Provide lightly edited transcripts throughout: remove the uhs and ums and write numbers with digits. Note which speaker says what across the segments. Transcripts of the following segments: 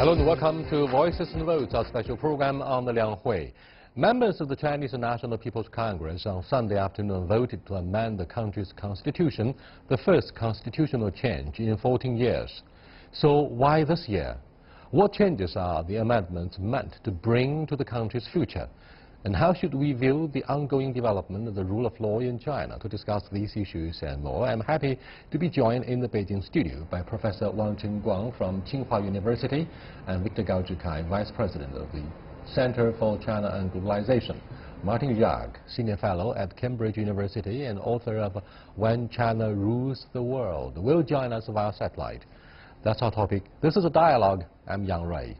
Speaker 1: Hello and welcome to Voices and Votes, our special program on the Lianghui. Members of the Chinese National People's Congress on Sunday afternoon voted to amend the country's constitution, the first constitutional change in 14 years. So why this year? What changes are the amendments meant to bring to the country's future? And how should we view the ongoing development of the rule of law in China? To discuss these issues and more, I'm happy to be joined in the Beijing studio by Professor Wang Chengguang from Tsinghua University and Victor Gao Zhikai, Vice President of the Center for China and Globalization. Martin Yag, Senior Fellow at Cambridge University and author of When China Rules the World, will join us via satellite. That's our topic. This is a dialogue. I'm Yang Rui.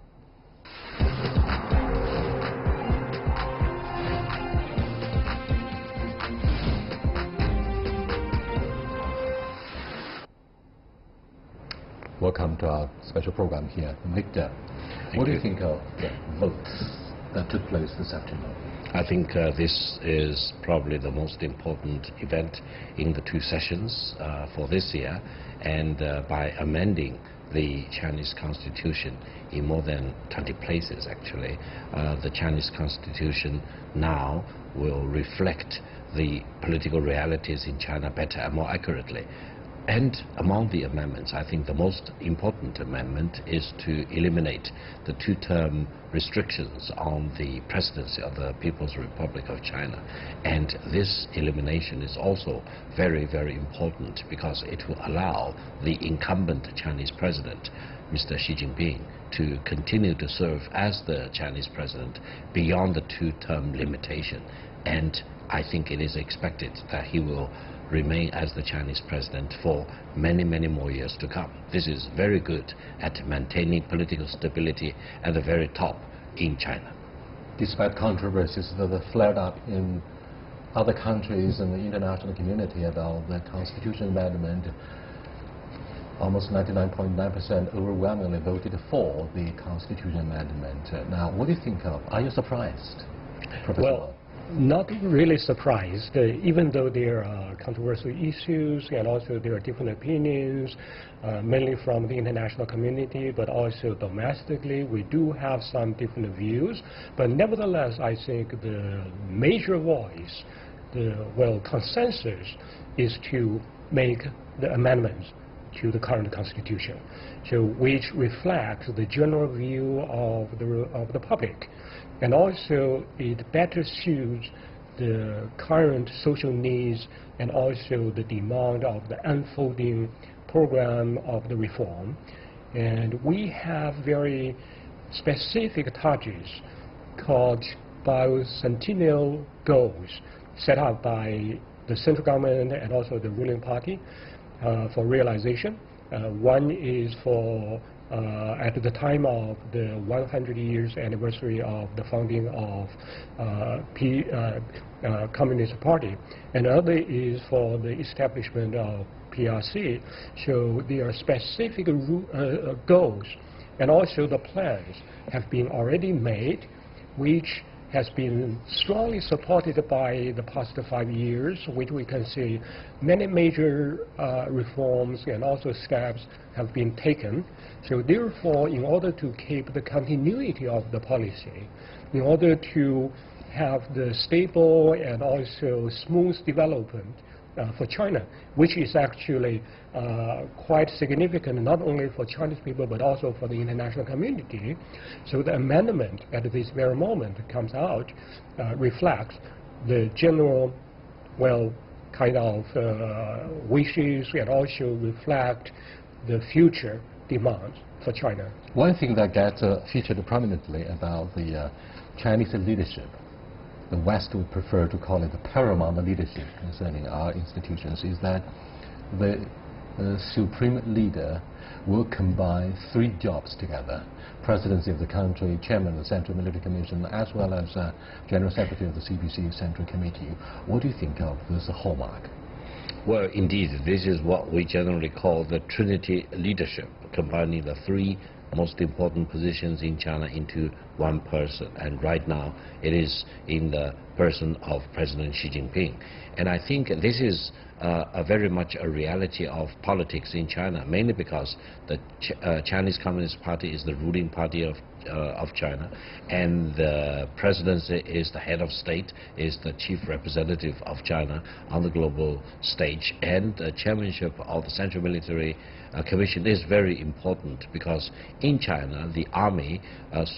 Speaker 1: Welcome to our special program here. Victor, what do you think of the votes that took place this afternoon?
Speaker 2: I think this is probably the most important event in the two sessions for this year, and by amending the Chinese constitution in more than 20 places actually, the Chinese constitution now will reflect the political realities in China better and more accurately. And among the amendments, I think the most important amendment is to eliminate the two-term restrictions on the presidency of the People's Republic of China. And this elimination is also very, very important because it will allow the incumbent Chinese president, Mr. Xi Jinping, to continue to serve as the Chinese president beyond the two-term limitation. And I think it is expected that he will remain as the Chinese president for many, many more years to come. This is very good at maintaining political stability at the very top in China.
Speaker 1: Despite controversies that have flared up in other countries and the international community about the constitution amendment, almost 99.9% overwhelmingly voted for the constitution amendment. Now, what do you think of? Are you surprised, Professor?
Speaker 3: Well, not really surprised, even though there are controversial issues and also there are different opinions, mainly from the international community, but also domestically. We do have some different views, but nevertheless, I think the major voice, the consensus, is to make the amendments to the current constitution, so which reflects the general view of the public. And also it better suits the current social needs and also the demand of the unfolding program of the reform. And we have very specific targets called bicentennial goals set up by the central government and also the ruling party for realization. One is for at the time of the 100 years anniversary of the founding of Communist Party, and the other is for the establishment of PRC. So there are specific goals, and also the plans have been already made, which has been strongly supported by the past 5 years, which we can see many major reforms and also steps have been taken. So therefore, in order to keep the continuity of the policy, in order to have the stable and also smooth development for China, which is actually quite significant not only for Chinese people but also for the international community. So the amendment at this very moment comes out, reflects the general, kind of wishes, and also reflect the future demands for China.
Speaker 1: One thing that gets featured prominently about the Chinese leadership, the West would prefer to call it the paramount leadership concerning our institutions, is that the supreme leader will combine 3 jobs together: presidency of the country, chairman of the Central Military Commission, as well as General Secretary of the CPC Central Committee. What do you think of this hallmark?
Speaker 2: Well, indeed, this is what we generally call the Trinity leadership, combining the 3 most important positions in China into one person, and right now it is in the person of President Xi Jinping. And I think this is very much a reality of politics in China, mainly because the Chinese Communist Party is the ruling party of China, and the presidency is the head of state, is the chief representative of China on the global stage, and the chairmanship of the Central Military Commission is very important, because in China the army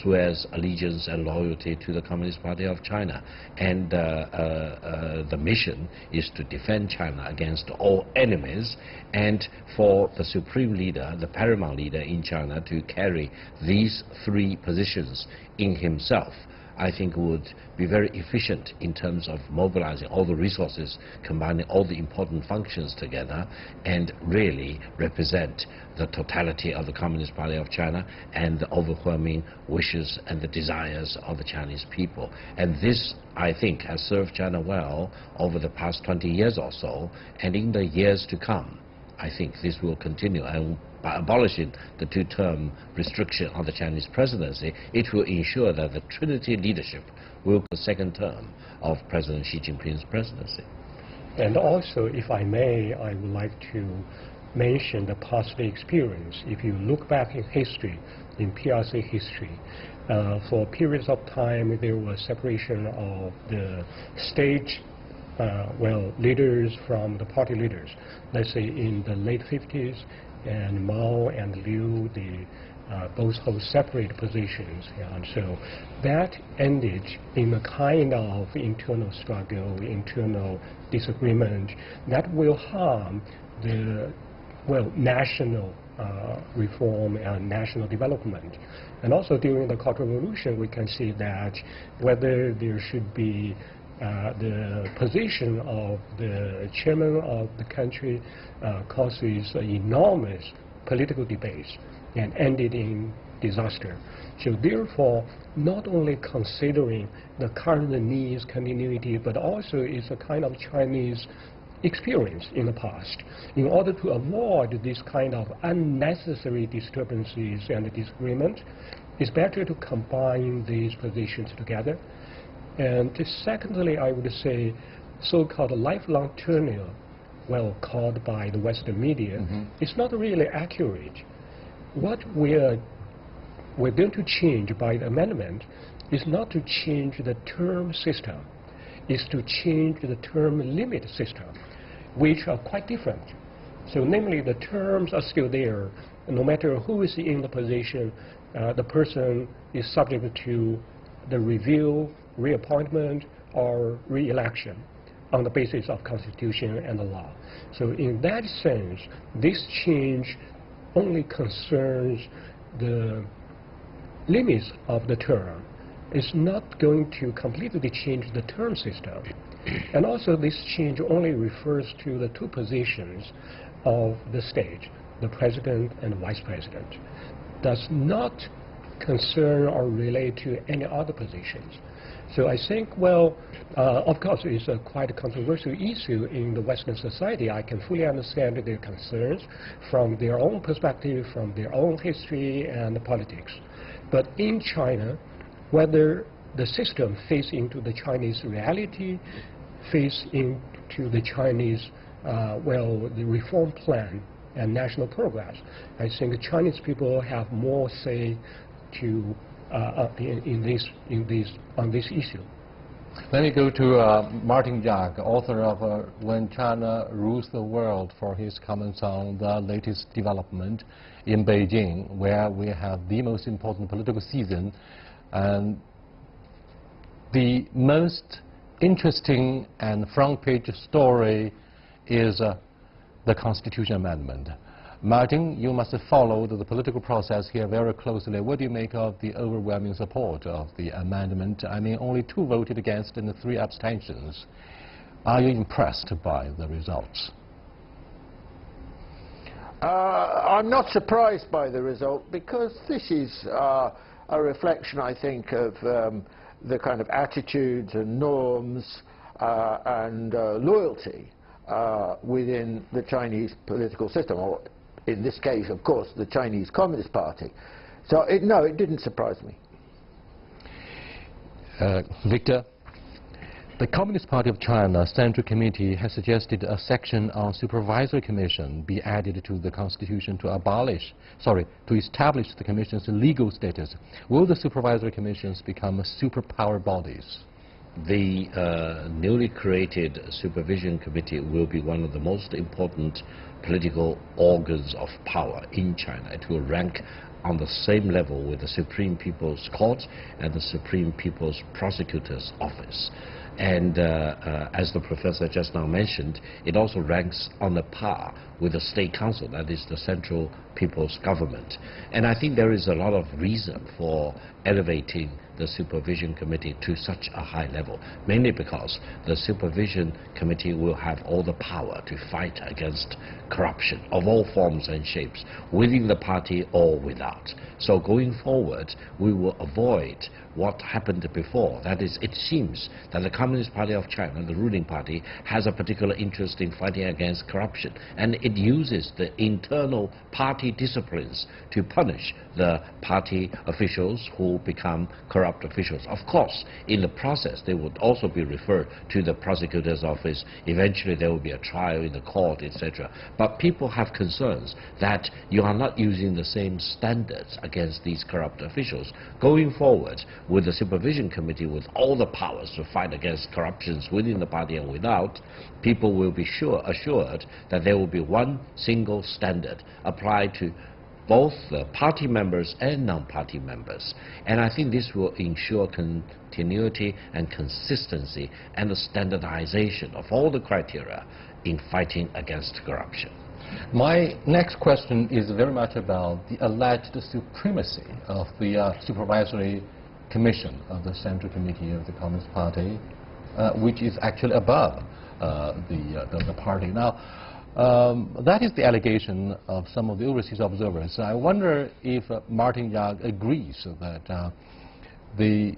Speaker 2: swears allegiance and loyalty to the Communist Party of China, and the mission is to defend China against all enemies, and for the supreme leader, the paramount leader in China, to carry these three positions in himself, I think would be very efficient in terms of mobilizing all the resources, combining all the important functions together, and really represent the totality of the Communist Party of China and the overwhelming wishes and the desires of the Chinese people. And this, I think, has served China well over the past 20 years or so, and in the years to come, I think this will continue. And by abolishing the two-term restriction on the Chinese presidency, it will ensure that the Trinity leadership will be the second term of President Xi Jinping's presidency.
Speaker 3: And also, if I may, I would like to mention the past experience. If you look back in history, in PRC history, for periods of time there was separation of the state leaders from the party leaders. Let's say in the late 50s, and Mao and Liu, they both hold separate positions. And so that ended in a kind of internal struggle, internal disagreement that will harm the national reform and national development. And also during the Cultural Revolution, we can see that whether there should be the position of the chairman of the country causes enormous political debates and ended in disaster. So therefore, not only considering the current needs, continuity, but also is a kind of Chinese experience in the past. In order to avoid this kind of unnecessary disturbances and disagreement, it's better to combine these positions together. And secondly, I would say so-called lifelong tenure, called by the Western media, is not really accurate. What we're going to change by the amendment is not to change the term system, is to change the term limit system, which are quite different. So namely, the terms are still there. No matter who is in the position, the person is subject to the review, reappointment, or re-election on the basis of Constitution and the law. So in that sense, this change only concerns the limits of the term. It's not going to completely change the term system. And also this change only refers to the two positions of the state, the president and vice president. Does not concern or relate to any other positions. So I think, of course, it's a quite a controversial issue in the Western society. I can fully understand their concerns from their own perspective, from their own history and politics. But in China, whether the system fits into the Chinese reality, fits into the Chinese, the reform plan and national progress, I think the Chinese people have more say to on this issue.
Speaker 1: Let me go to Martin Jack, author of When China Rules the World, for his comments on the latest development in Beijing, where we have the most important political season. And the most interesting and front-page story is the Constitution amendment. Martin, you must have followed the political process here very closely. What do you make of the overwhelming support of the amendment? I mean, only 2 voted against and 3 abstentions. Are you impressed by the results?
Speaker 4: I'm not surprised by the result, because this is a reflection, I think, of the kind of attitudes and norms and loyalty within the Chinese political system, or in this case, of course, the Chinese Communist Party. So no, it didn't surprise me.
Speaker 1: Victor, the Communist Party of China Central Committee has suggested a section on supervisory commission be added to the constitution to establish the commission's legal status. Will the supervisory commissions become superpower bodies?
Speaker 2: The newly created supervision committee will be one of the most important political organs of power in China. It will rank on the same level with the Supreme People's Court and the Supreme People's Prosecutor's Office. And as the professor just now mentioned, it also ranks on a par with the State Council, that is the Central People's Government. And I think there is a lot of reason for elevating the Supervision Committee to such a high level, mainly because the Supervision Committee will have all the power to fight against corruption of all forms and shapes, within the party or without. So going forward, we will avoid what happened before. That is, it seems that the Communist Party of China, the ruling party, has a particular interest in fighting against corruption, and it uses the internal party disciplines to punish the party officials who become corrupt officials. Of course, in the process, they would also be referred to the prosecutor's office. Eventually, there will be a trial in the court, etc. But people have concerns that you are not using the same standards against these corrupt officials. Going forward, with the Supervision Committee with all the powers to fight against corruptions within the party and without, people will be assured that there will be one single standard applied to both the party members and non-party members. And I think this will ensure continuity and consistency and the standardization of all the criteria in fighting against corruption.
Speaker 1: My next question is very much about the alleged supremacy of the Supervisory Commission of the Central Committee of the Communist Party, which is actually above the party. Now, that is the allegation of some of the overseas observers. I wonder if Martin Yang agrees that the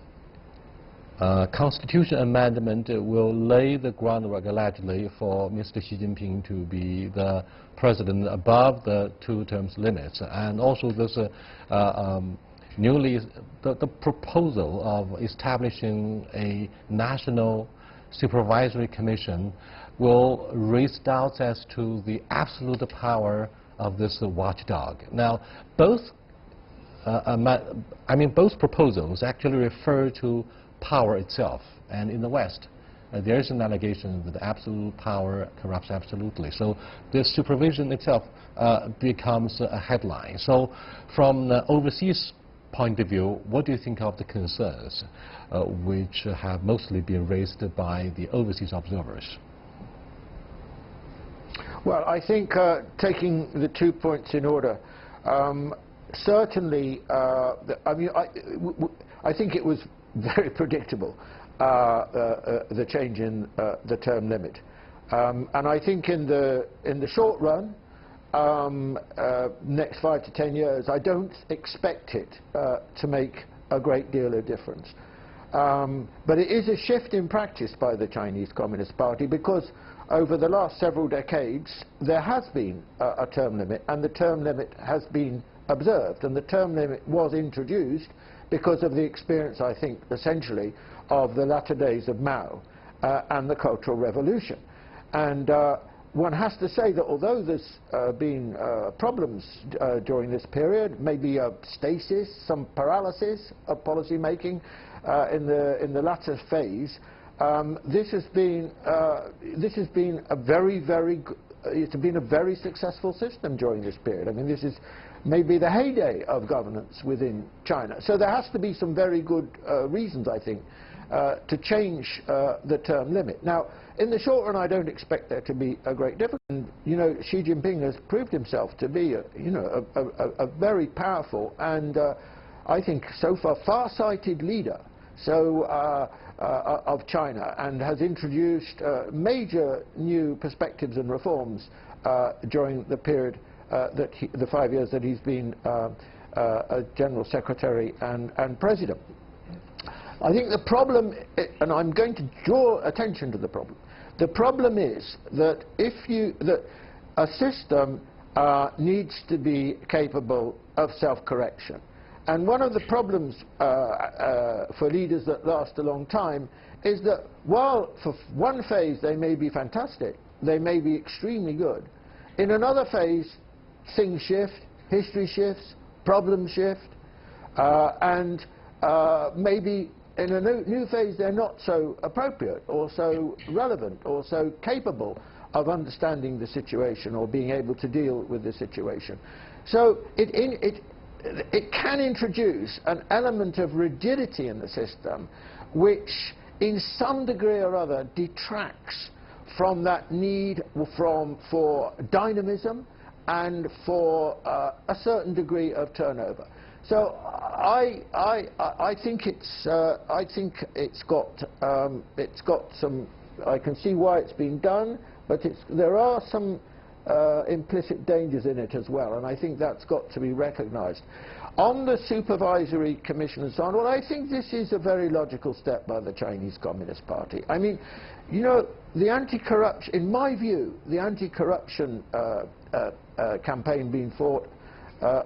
Speaker 1: Constitution amendment will lay the groundwork allegedly for Mr. Xi Jinping to be the president above the 2 terms limits, and also this the proposal of establishing a national supervisory commission will raise doubts as to the absolute power of this watchdog. Now, both proposals actually refer to power itself, and in the West, there is an allegation that absolute power corrupts absolutely. So the supervision itself becomes a headline. So from the overseas point of view, what do you think of the concerns which have mostly been raised by the overseas observers?
Speaker 4: Well, I think taking the 2 points in order, certainly, I think it was very predictable, the change in the term limit, and I think in the short run, next 5 to 10 years, I don't expect it to make a great deal of difference. But it is a shift in practice by the Chinese Communist Party, because over the last several decades there has been a term limit, and the term limit has been observed, and the term limit was introduced because of the experience, I think, essentially of the latter days of Mao and the Cultural Revolution. And one has to say that although there's been problems during this period, maybe a stasis, some paralysis of policy making in the latter phase, this has been a it's been a very successful system during this period. I mean, this is maybe the heyday of governance within China. So there has to be some very good reasons, I think, to change the term limit. Now, in the short run, I don't expect there to be a great difference. And, you know, Xi Jinping has proved himself to be a very powerful and I think so far far-sighted leader of China, and has introduced major new perspectives and reforms during the period the 5 years that he's been a General Secretary and President. I think the problem, and I'm going to draw attention to the problem is that that a system needs to be capable of self-correction. And one of the problems for leaders that last a long time is that while for one phase they may be fantastic, they may be extremely good, in another phase things shift, history shifts, problems shift, and maybe in a new phase they're not so appropriate or so relevant or so capable of understanding the situation or being able to deal with the situation. So it can introduce an element of rigidity in the system which in some degree or other detracts from that need for dynamism and for a certain degree of turnover. So I think it's got some. I can see why it's been done, but there are some implicit dangers in it as well, and I think that's got to be recognised. On the supervisory commission and so on, well, I think this is a very logical step by the Chinese Communist Party. I mean, you know, the anti-corruption, in my view, the anti-corruption campaign being fought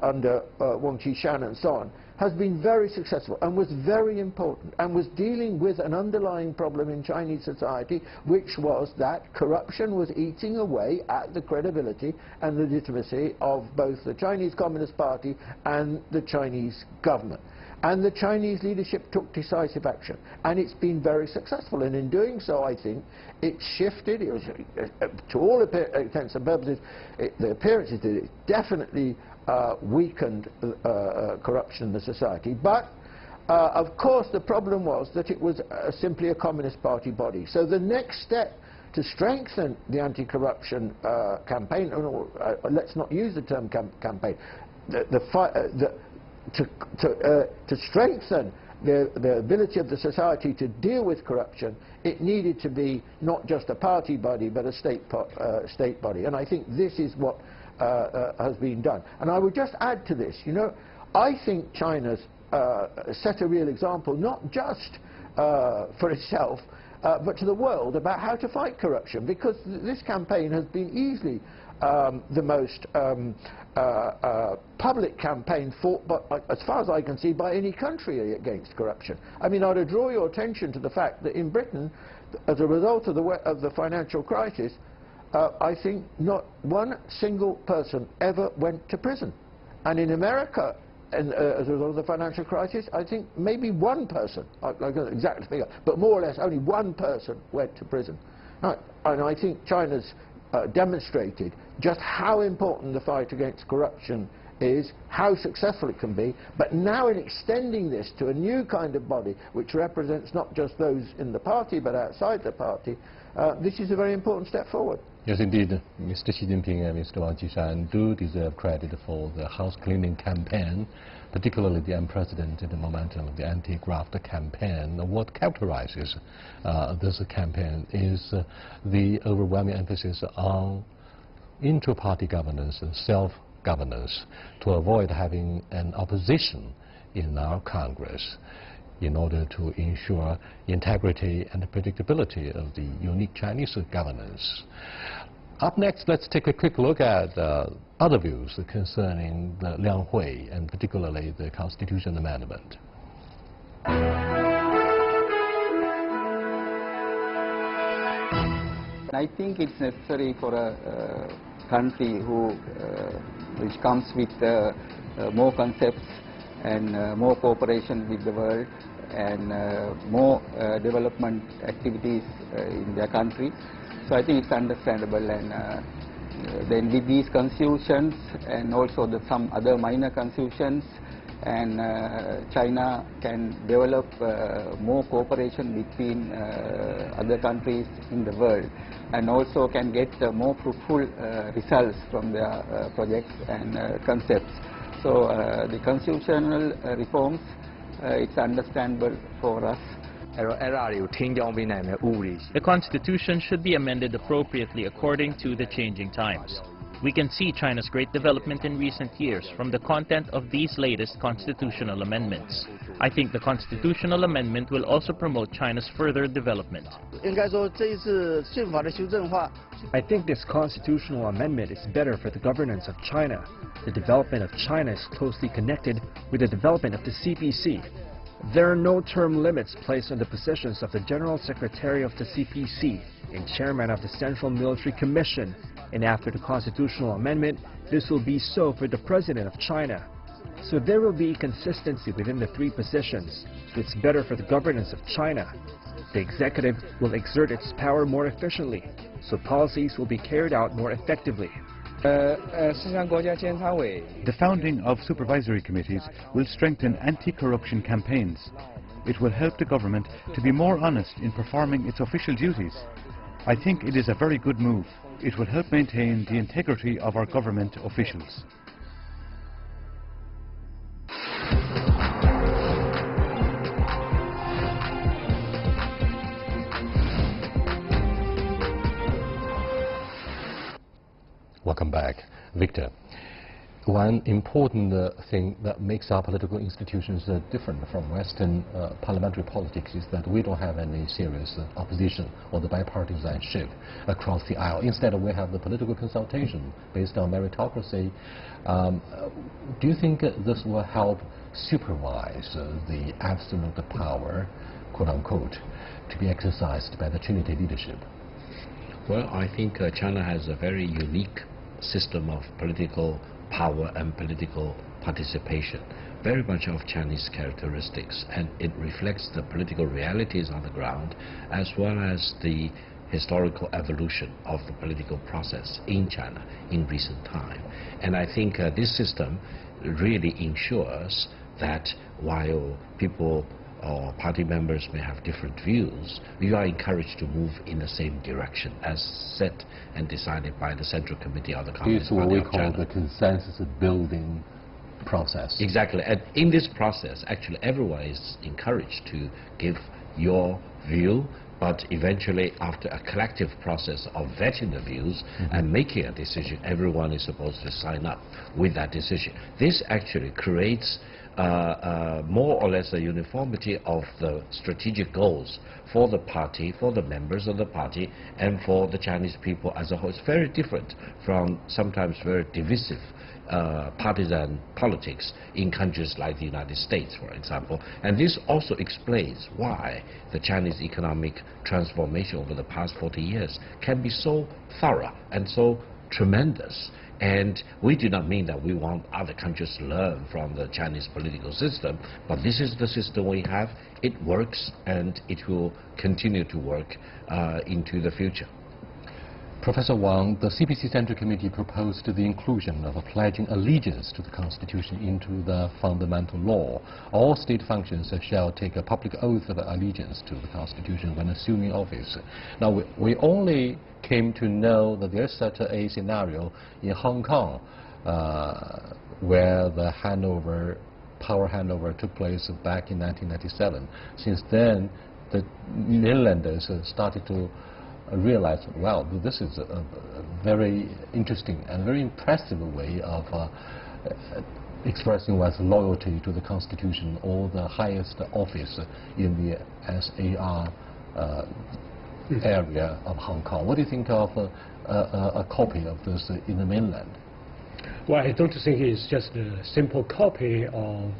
Speaker 4: under Wang Qishan and so on, has been very successful and was very important and was dealing with an underlying problem in Chinese society, which was that corruption was eating away at the credibility and legitimacy of both the Chinese Communist Party and the Chinese government. And the Chinese leadership took decisive action, and it's been very successful. And in doing so, I think it shifted. It was, to all intents and purposes, the appearances did it definitely weakened corruption in the society. But of course, the problem was that it was simply a Communist Party body. So the next step to strengthen the anti-corruption campaign, let's not use the term campaign, to strengthen the ability of the society to deal with corruption, it needed to be not just a party body but a state body. And I think this is what has been done. And I would just add to this, you know, I think China's set a real example, not just for itself, but to the world about how to fight corruption, because this campaign has been easily the most public campaign fought, as far as I can see, by any country against corruption. I mean, I would draw your attention to the fact that in Britain, as a result of the financial crisis, I think not one single person ever went to prison. And in America, as a result of the financial crisis, I think maybe one person, I don't know the exact figure, but more or less only one person went to prison. And I think China's demonstrated just how important the fight against corruption is, how successful it can be, but now in extending this to a new kind of body which represents not just those in the party but outside the party, this is a very important step forward.
Speaker 1: Yes, indeed. Mr. Xi Jinping and Mr. Wang Qishan do deserve credit for the house-cleaning campaign, particularly the unprecedented momentum of the anti-graft campaign. What characterizes this campaign is the overwhelming emphasis on intra-party governance and self-governance to avoid having an opposition in our Congress, in order to ensure integrity and predictability of the unique Chinese governance. Up next, let's take a quick look at other views concerning the Liang Hui, and particularly the Constitution amendment.
Speaker 5: I think it's necessary for a country which comes with more concepts and more cooperation with the world and more development activities in their country. So I think it's understandable, and then with these constitutions and also some other minor constitutions, and China can develop more cooperation between other countries in the world, and also can get more fruitful results from their projects and concepts. So the constitutional reforms, it's understandable for us.
Speaker 6: The Constitution should be amended appropriately according to the changing times. We can see China's great development in recent years from the content of these latest constitutional amendments. I think the constitutional amendment will also promote China's further development.
Speaker 7: I think this constitutional amendment is better for the governance of China. The development of China is closely connected with the development of the CPC. There are no term limits placed on the positions of the General Secretary of the CPC and Chairman of the Central Military Commission, and after the constitutional amendment, this will be so for the President of China. So there will be consistency within the three positions, so it's better for the governance of China. The executive will exert its power more efficiently, so policies will be carried out more effectively.
Speaker 8: The founding of supervisory committees will strengthen anti-corruption campaigns. It will help the government to be more honest in performing its official duties. I think it is a very good move. It will help maintain the integrity of our government officials.
Speaker 1: Welcome back. Victor, one important thing that makes our political institutions different from Western parliamentary politics is that we don't have any serious opposition or the bipartisanship across the aisle. Instead, we have the political consultation based on meritocracy. Do you think this will help supervise the absolute power, quote-unquote, to be exercised by the Trinity leadership?
Speaker 2: Well, I think China has a very unique system of political power and political participation, very much of Chinese characteristics, and it reflects the political realities on the ground as well as the historical evolution of the political process in China in recent time. And I think this system really ensures that while people or party members may have different views, we are encouraged to move in the same direction as set and decided by the Central Committee of the Communist Party of China.
Speaker 1: It's what we call the consensus building process.
Speaker 2: Exactly. And in this process, actually, everyone is encouraged to give your view, but eventually, after a collective process of vetting the views and making a decision, everyone is supposed to sign up with that decision. This actually creates more or less a uniformity of the strategic goals for the party, for the members of the party, and for the Chinese people as a whole. It's very different from sometimes very divisive partisan politics in countries like the United States, for example. And this also explains why the Chinese economic transformation over the past 40 years can be so thorough and so tremendous. And we do not mean that we want other countries to learn from the Chinese political system, but this is the system we have. It works, and it will continue to work into the future.
Speaker 1: Professor Wang, the CPC Central Committee proposed the inclusion of a pledging allegiance to the Constitution into the fundamental law. All state functions shall take a public oath of allegiance to the Constitution when assuming office. Now, we only came to know that there's such a scenario in Hong Kong, where the power handover took place back in 1997. Since then, the mainlanders started to realize, well, this is a very interesting and very impressive way of expressing one's loyalty to the Constitution or the highest office in the SAR area of Hong Kong. What do you think of a copy of this in the mainland?
Speaker 3: Well, I don't think it's just a simple copy of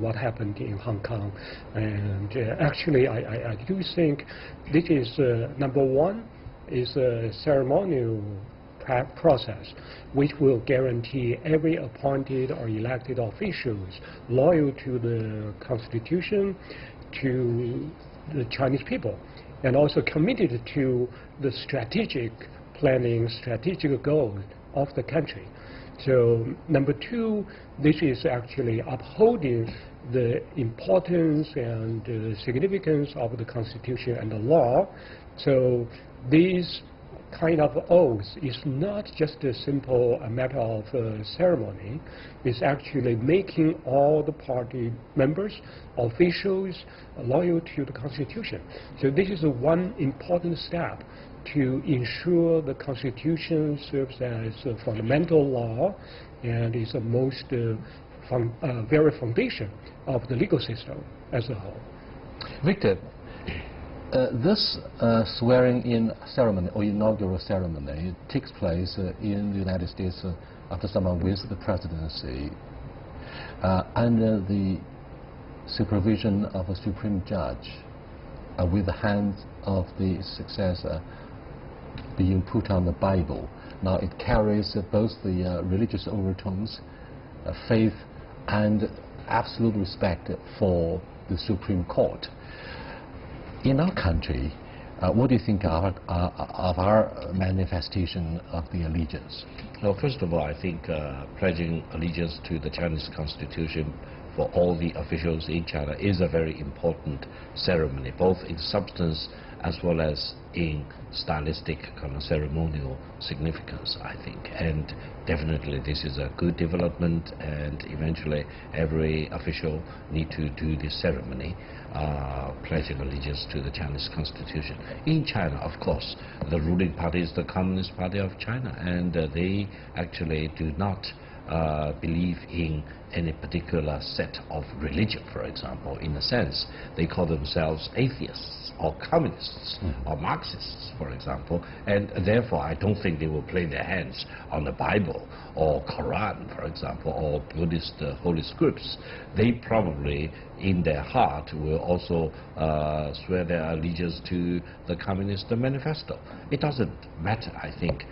Speaker 3: what happened in Hong Kong. And actually, I do think this is, number one, is a ceremonial process which will guarantee every appointed or elected officials loyal to the Constitution, to the Chinese people, and also committed to the strategic planning, strategic goals of the country. So number two, this is actually upholding the importance and significance of the Constitution and the law. So this kind of oath is not just a simple matter of ceremony. It's actually making all the party members, officials, loyal to the Constitution. So this is one important step to ensure the Constitution serves as a fundamental law and is the most very foundation of the legal system as a whole.
Speaker 1: Victor, This swearing-in ceremony or inaugural ceremony takes place in the United States after someone wins the presidency under the supervision of a Supreme Judge with the hands of the successor being put on the Bible. Now it carries both the religious overtones, faith, and absolute respect for the Supreme Court. In our country, what do you think of our manifestation of the allegiance?
Speaker 2: Well, first of all, I think pledging allegiance to the Chinese Constitution for all the officials in China is a very important ceremony, both in substance as well as in stylistic kind of ceremonial significance, I think. And definitely this is a good development, and eventually every official need to do this ceremony, pledging allegiance to the Chinese Constitution. In China, of course, the ruling party is the Communist Party of China, and they actually do not believe in any particular set of religion, for example. In a sense, they call themselves atheists or communists or Marxists, for example, and therefore I don't think they will play their hands on the Bible or Quran, for example, or Buddhist holy scripts. They probably, in their heart, will also swear their allegiance to the Communist Manifesto. It doesn't matter, I think.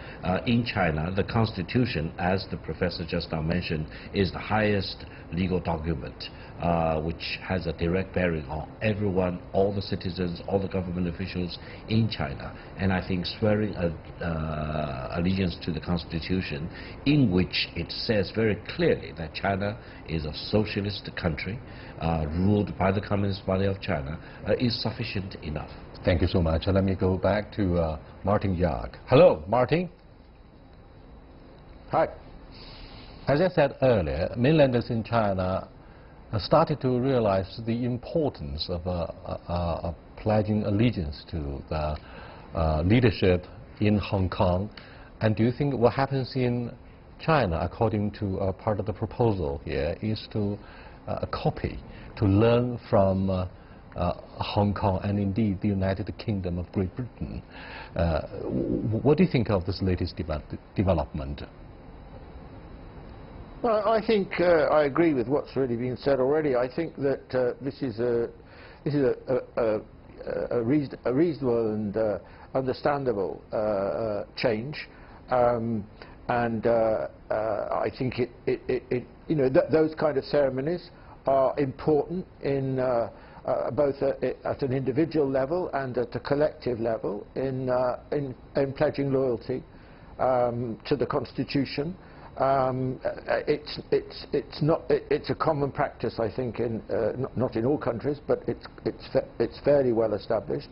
Speaker 2: In China, the Constitution, as the professor just now mentioned, is the highest legal document which has a direct bearing on everyone, all the citizens, all the government officials in China. And I think swearing allegiance to the Constitution, in which it says very clearly that China is a socialist country ruled by the Communist Party of China, is sufficient enough.
Speaker 1: Thank you so much. Let me go back to Martin Yag. Hello, Martin.
Speaker 4: Hi.
Speaker 1: As I said earlier, mainlanders in China started to realize the importance of pledging allegiance to the leadership in Hong Kong. And do you think what happens in China, according to part of the proposal here, is to copy, to learn from Hong Kong and indeed the United Kingdom of Great Britain? What do you think of this latest development?
Speaker 4: Well, I think I agree with what's already been said already. I think that this is a reasonable and understandable change, and I think those kind of ceremonies are important in both at an individual level and at a collective level in pledging loyalty to the Constitution. It's a common practice, I think, in not in all countries, but it's fairly well established.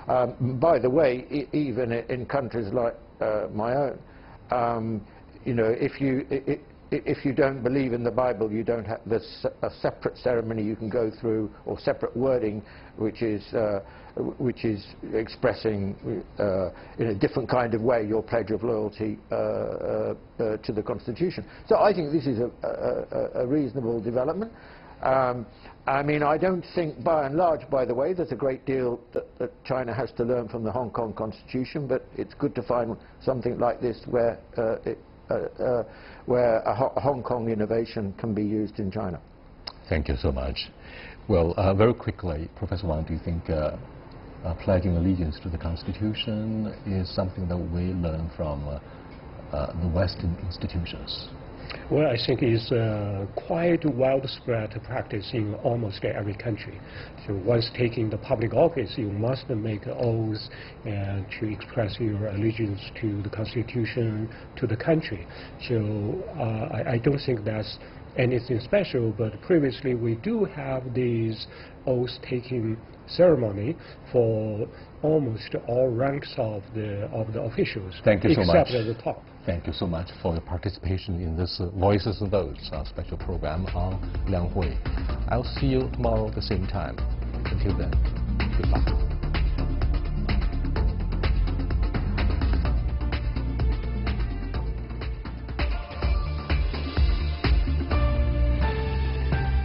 Speaker 4: By the way, even in countries like my own, if you don't believe in the Bible, you don't have a separate ceremony you can go through, or separate wording, which is expressing in a different kind of way your pledge of loyalty to the Constitution. So I think this is a reasonable development. I mean, I don't think, by and large, by the way, there's a great deal that China has to learn from the Hong Kong Constitution, but it's good to find something like this where a Hong Kong innovation can be used in China.
Speaker 1: Thank you so much. Well, very quickly, Professor Wang, do you think pledging allegiance to the Constitution is something that we learn from the Western institutions?
Speaker 3: Well, I think it's quite widespread practice in almost every country. So once taking the public office, you must make oaths and to express your allegiance to the Constitution, to the country. So I don't think that's anything special, but previously we do have these oath-taking ceremony for almost all ranks of the officials.
Speaker 1: Thank you so much.
Speaker 3: Except at the top.
Speaker 1: Thank you so much for your participation in this Voices and Votes, our special program on Liang Hui. I'll see you tomorrow at the same time. Until then, goodbye.